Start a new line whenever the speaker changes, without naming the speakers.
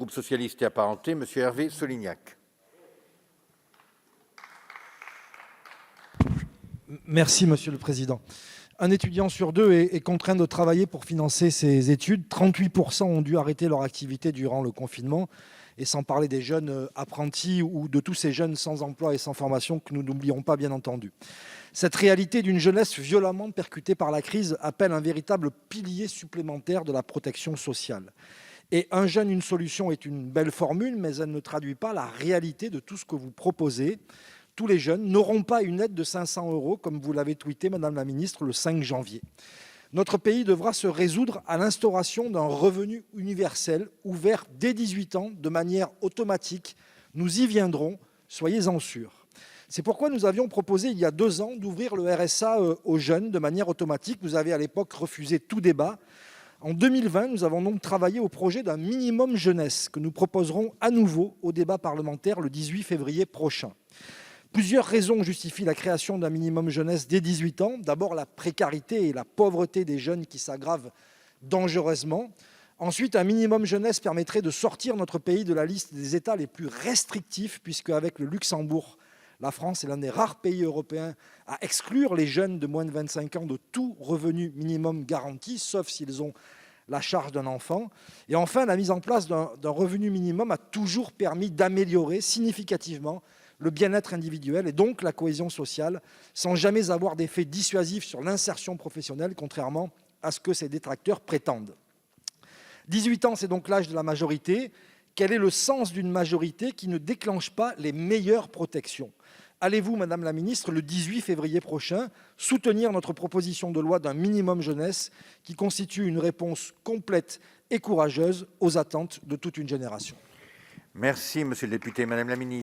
groupe socialiste et apparenté, M. Hervé Solignac.
Merci, Monsieur le Président. Un étudiant sur deux est contraint de travailler pour financer ses études. 38% ont dû arrêter leur activité durant le confinement, et sans parler des jeunes apprentis ou de tous ces jeunes sans emploi et sans formation que nous n'oublierons pas, bien entendu. Cette réalité d'une jeunesse violemment percutée par la crise appelle un véritable pilier supplémentaire de la protection sociale. Et un jeune, une solution est une belle formule, mais elle ne traduit pas la réalité de tout ce que vous proposez. Tous les jeunes n'auront pas une aide de 500 €, comme vous l'avez tweeté, Madame la Ministre, le 5 janvier. Notre pays devra se résoudre à l'instauration d'un revenu universel ouvert dès 18 ans de manière automatique. Nous y viendrons, soyez-en sûrs. C'est pourquoi nous avions proposé il y a 2 ans d'ouvrir le RSA aux jeunes de manière automatique. Vous avez à l'époque refusé tout débat. En 2020, nous avons donc travaillé au projet d'un minimum jeunesse que nous proposerons à nouveau au débat parlementaire le 18 février prochain. Plusieurs raisons justifient la création d'un minimum jeunesse dès 18 ans. D'abord, la précarité et la pauvreté des jeunes qui s'aggravent dangereusement. Ensuite, un minimum jeunesse permettrait de sortir notre pays de la liste des États les plus restrictifs, puisque avec le Luxembourg, la France est l'un des rares pays européens à exclure les jeunes de moins de 25 ans de tout revenu minimum garanti, sauf s'ils ont la charge d'un enfant. Et enfin, la mise en place d'un revenu minimum a toujours permis d'améliorer significativement le bien-être individuel et donc la cohésion sociale, sans jamais avoir d'effet dissuasif sur l'insertion professionnelle, contrairement à ce que ses détracteurs prétendent. 18 ans, c'est donc l'âge de la majorité. Quel est le sens d'une majorité qui ne déclenche pas les meilleures protections ? Allez-vous, Madame la Ministre, le 18 février prochain, soutenir notre proposition de loi d'un minimum jeunesse qui constitue une réponse complète et courageuse aux attentes de toute une génération ?
Merci, Monsieur le député. Madame la Ministre.